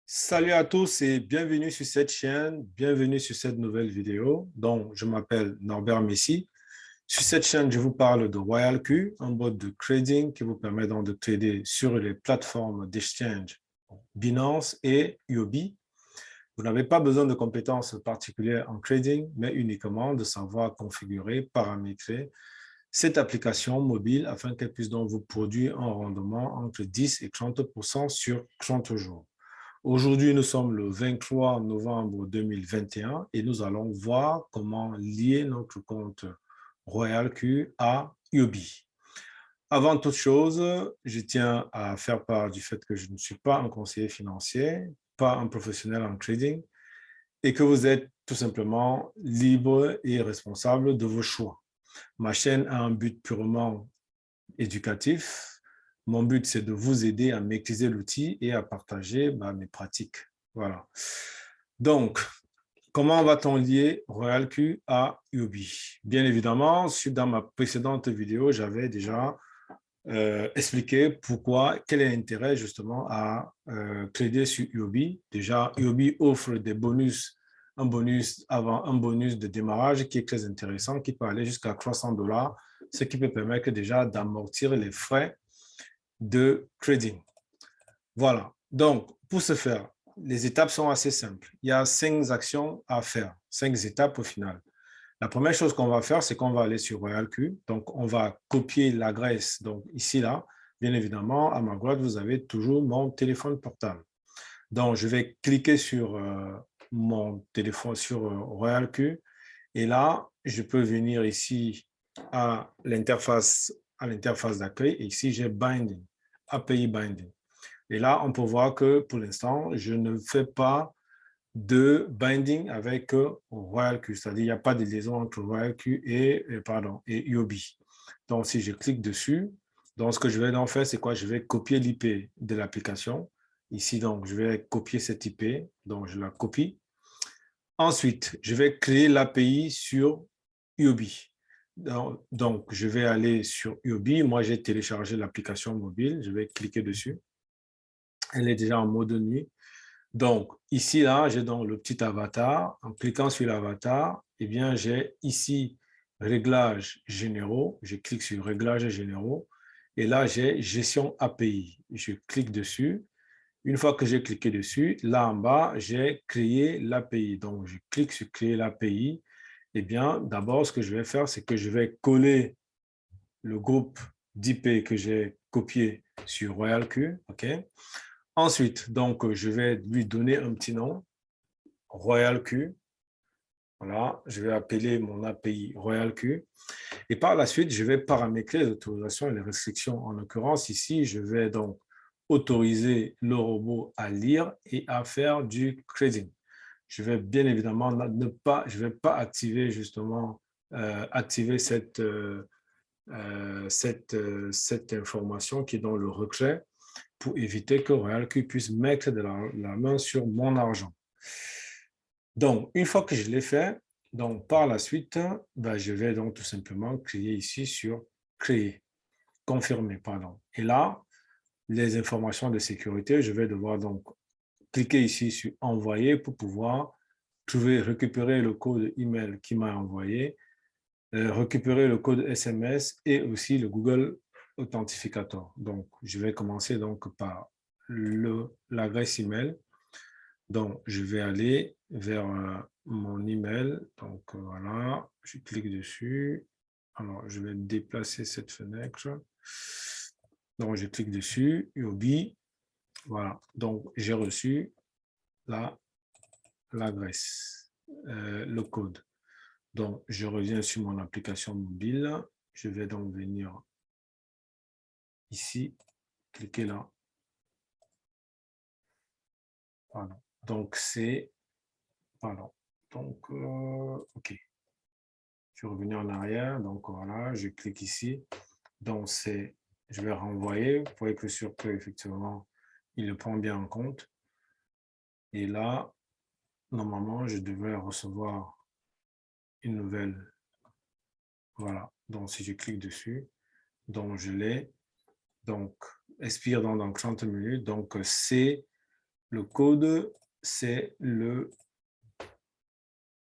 Salut à tous et bienvenue sur cette chaîne, bienvenue sur cette nouvelle vidéo. Donc, je m'appelle Norbert Messi. Sur cette chaîne, je vous parle de RoyalQ, un bot de trading qui vous permet donc de trader sur les plateformes d'exchange Binance et Huobi. Vous n'avez pas besoin de compétences particulières en trading, mais uniquement de savoir configurer, paramétrer cette application mobile afin qu'elle puisse donc vous produire un rendement entre 10 et 30% sur 30 jours. Aujourd'hui, nous sommes le 23 novembre 2021 et nous allons voir comment lier notre compte RoyalQ à Huobi. Avant toute chose, je tiens à faire part du fait que je ne suis pas un conseiller financier, pas un professionnel en trading et que vous êtes tout simplement libre et responsable de vos choix. Ma chaîne a un but purement éducatif. Mon but, c'est de vous aider à maîtriser l'outil et à partager mes pratiques. Voilà. Donc, comment va-t-on lier RoyalQ à Huobi? Bien évidemment, dans ma précédente vidéo, j'avais déjà expliqué pourquoi, quel est l'intérêt justement à trader sur Huobi. Déjà, Huobi offre des bonus, un bonus avant, un bonus de démarrage qui est très intéressant, qui peut aller jusqu'à 300 $, ce qui peut permettre déjà d'amortir les frais de trading. Voilà. Donc, pour ce faire, les étapes sont assez simples. Il y a 5 actions à faire, 5 étapes au final. La première chose qu'on va faire, c'est qu'on va aller sur RoyalQ. Donc, on va copier l'adresse. Donc, ici, là, bien évidemment, à ma droite, vous avez toujours mon téléphone portable. Donc, je vais cliquer sur mon téléphone, sur RoyalQ. Et là, je peux venir ici à l'interface d'accueil. Et ici, j'ai Binding, API Binding. Et là, on peut voir que pour l'instant, je ne fais pas de binding avec RoyalQ, c'est-à-dire il n'y a pas de liaison entre RoyalQ et Huobi. Donc, si je clique dessus, donc ce que je vais donc faire, c'est quoi? Je vais copier l'IP de l'application. Ici, donc, je vais copier cette IP, donc je la copie. Ensuite, je vais créer l'API sur Huobi. Donc, je vais aller sur Huobi. Moi, j'ai téléchargé l'application mobile. Je vais cliquer dessus. Elle est déjà en mode nuit. Donc, ici, là, j'ai donc le petit avatar. En cliquant sur l'avatar, eh bien, j'ai ici réglages généraux. Je clique sur réglages généraux. Et là, j'ai gestion API. Je clique dessus. Une fois que j'ai cliqué dessus, là en bas, j'ai créé l'API. Donc, je clique sur créer l'API. Eh bien, d'abord, ce que je vais faire, c'est que je vais coller le groupe d'IP que j'ai copié sur RoyalQ. OK? Ensuite, donc, je vais lui donner un petit nom, RoyalQ. Voilà, je vais appeler mon API RoyalQ. Et par la suite, je vais paramétrer les autorisations et les restrictions. En l'occurrence, ici, je vais donc autoriser le robot à lire et à faire du trading. Je vais bien évidemment je vais pas activer justement, activer cette information qui est dans le retrait pour éviter que RoyalQ puisse mettre la main sur mon argent. Donc, une fois que je l'ai fait, donc par la suite, je vais donc tout simplement cliquer ici sur créer, confirmer, pardon. Et là, les informations de sécurité, je vais devoir donc cliquer ici sur envoyer pour pouvoir récupérer le code email qui m'a envoyé, récupérer le code SMS et aussi le Google Authentificator. Donc, je vais commencer donc par l'adresse email. Donc, je vais aller vers mon email. Donc, voilà, je clique dessus. Alors, je vais déplacer cette fenêtre. Donc, je clique dessus, Huobi. Voilà, donc j'ai reçu l'adresse, le code. Donc, je reviens sur mon application mobile. Je vais donc venir ici, cliquer là. Pardon. Donc, pardon. Donc, OK. Je vais revenir en arrière. Donc, voilà, je clique ici. Donc, je vais renvoyer pour être sûr qu'effectivement, il le prend bien en compte. Et là, normalement, je devrais recevoir une nouvelle. Voilà. Donc, si je clique dessus, donc je l'ai. Donc, expire dans 30 minutes. Donc, c'est Le code, c'est le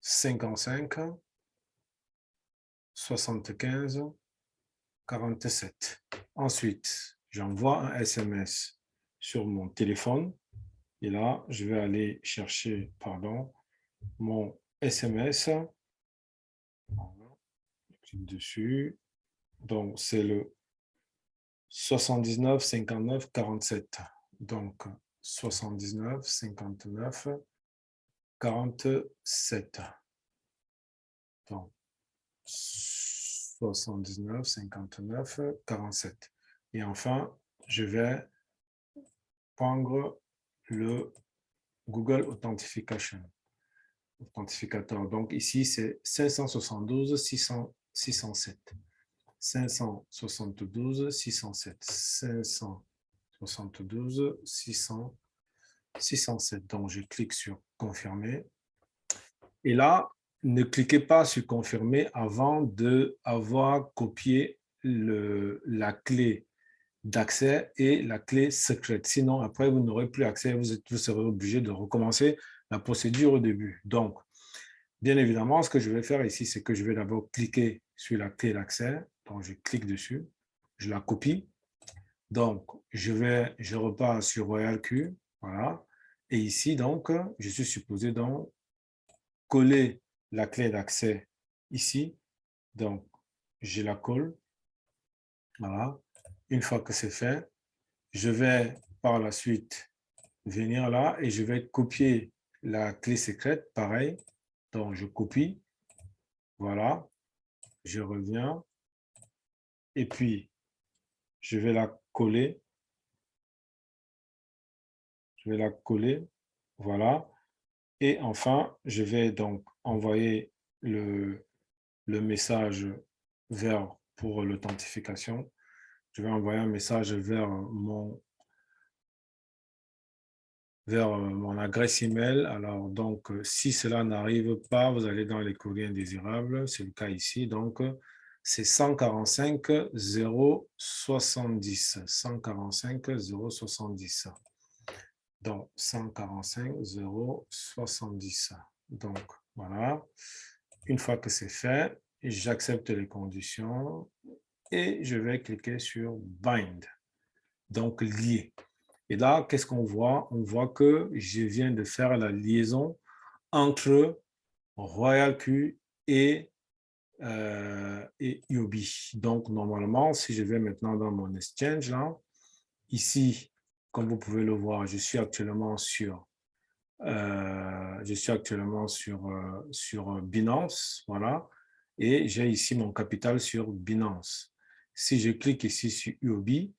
55 75 47. Ensuite, j'envoie un SMS sur mon téléphone. Et là, je vais aller chercher, pardon, mon SMS. Voilà, je clique dessus. Donc, c'est le 79 59 47. Donc, 79 59 47. Donc, 79 59 47. Et enfin, je vais prendre le Google Authentication. Authentificateur. Donc, ici, c'est 572 607. 572 607. 572 607. Donc, je clique sur confirmer. Et là, ne cliquez pas sur confirmer avant d'avoir copié la clé d'accès et la clé secrète. Sinon, après, vous n'aurez plus accès. Vous serez obligé de recommencer la procédure au début. Donc, bien évidemment, ce que je vais faire ici, c'est que je vais d'abord cliquer sur la clé d'accès. Donc, je clique dessus. Je la copie. Donc, je repars sur RoyalQ. Voilà. Et ici, donc, je suis supposé donc coller la clé d'accès ici. Donc, je la colle. Voilà. Une fois que c'est fait, je vais par la suite venir là et je vais copier la clé secrète. Pareil. Donc, je copie. Voilà. Je reviens. Et puis, je vais la coller. Je vais la coller. Voilà. Et enfin, je vais donc envoyer le message pour l'authentification. Je vais envoyer un message vers mon adresse email. Alors, donc, si cela n'arrive pas, vous allez dans les courriers indésirables. C'est le cas ici. Donc, c'est 145 070. 145 070. Donc, 145 070. Donc, voilà. Une fois que c'est fait, j'accepte les conditions et je vais cliquer sur Bind. Donc, lier. Et là, qu'est-ce qu'on voit? On voit que je viens de faire la liaison entre RoyalQ et Huobi. Donc, normalement, si je vais maintenant dans mon exchange, là, ici, comme vous pouvez le voir, je suis actuellement sur Binance, voilà, et j'ai ici mon capital sur Binance. Si je clique ici sur Huobi,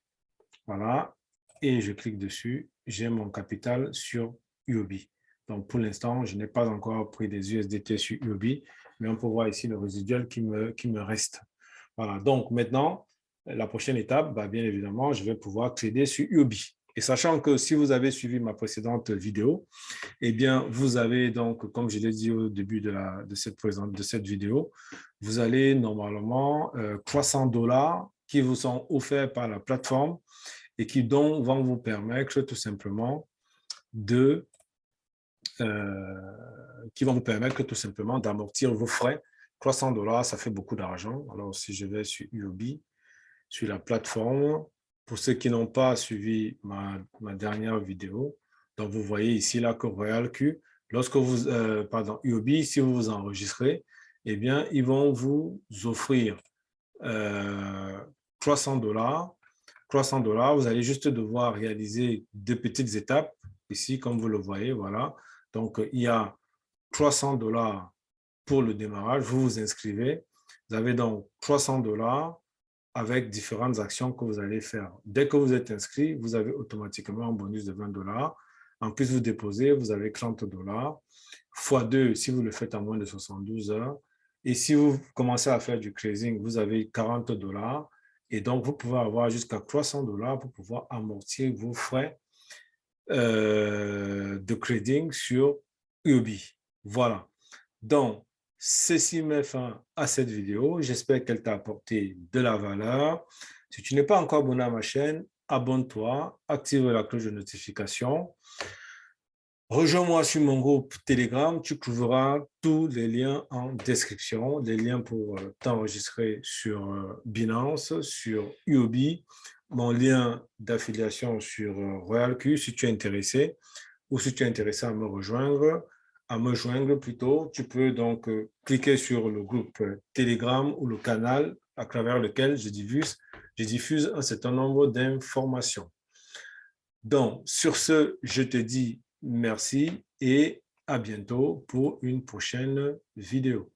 voilà, et je clique dessus, j'ai mon capital sur Huobi. Donc, pour l'instant, je n'ai pas encore pris des USDT sur Huobi, mais on peut voir ici le résiduel qui me reste. Voilà, donc maintenant, la prochaine étape, bah, bien évidemment, je vais pouvoir trader sur Huobi. Et sachant que si vous avez suivi ma précédente vidéo, eh bien, vous avez donc, comme je l'ai dit au début de cette vidéo, vous allez normalement 300 $ qui vous sont offerts par la plateforme et qui donc vont vous permettre tout simplement d'amortir vos frais. 300 $, ça fait beaucoup d'argent. Alors, si je vais sur Huobi, sur la plateforme, pour ceux qui n'ont pas suivi ma dernière vidéo, donc vous voyez ici là que RoyalQ, lorsque vous, Huobi, si vous vous enregistrez, eh bien, ils vont vous offrir 300 $. 300 $, vous allez juste devoir réaliser deux petites étapes. Ici, comme vous le voyez, voilà. Donc, il y a 300 $ pour le démarrage. Vous vous inscrivez. Vous avez donc 300 $ avec différentes actions que vous allez faire. Dès que vous êtes inscrit, vous avez automatiquement un bonus de 20 $. En plus, vous déposez, vous avez 30 $ fois 2 si vous le faites en moins de 72 heures. Et si vous commencez à faire du trading, vous avez 40 $. Et donc, vous pouvez avoir jusqu'à 300 $ pour pouvoir amortir vos frais de trading sur Huobi. Voilà. Donc, ceci met fin à cette vidéo. J'espère qu'elle t'a apporté de la valeur. Si tu n'es pas encore abonné à ma chaîne, abonne-toi, active la cloche de notification. Rejoins-moi sur mon groupe Telegram, tu trouveras tous les liens en description, les liens pour t'enregistrer sur Binance, sur Huobi, mon lien d'affiliation sur RoyalQ si tu es intéressé ou si tu es intéressé à me joindre plutôt, tu peux donc cliquer sur le groupe Telegram ou le canal à travers lequel je diffuse un certain nombre d'informations. Donc, sur ce, je te dis merci et à bientôt pour une prochaine vidéo.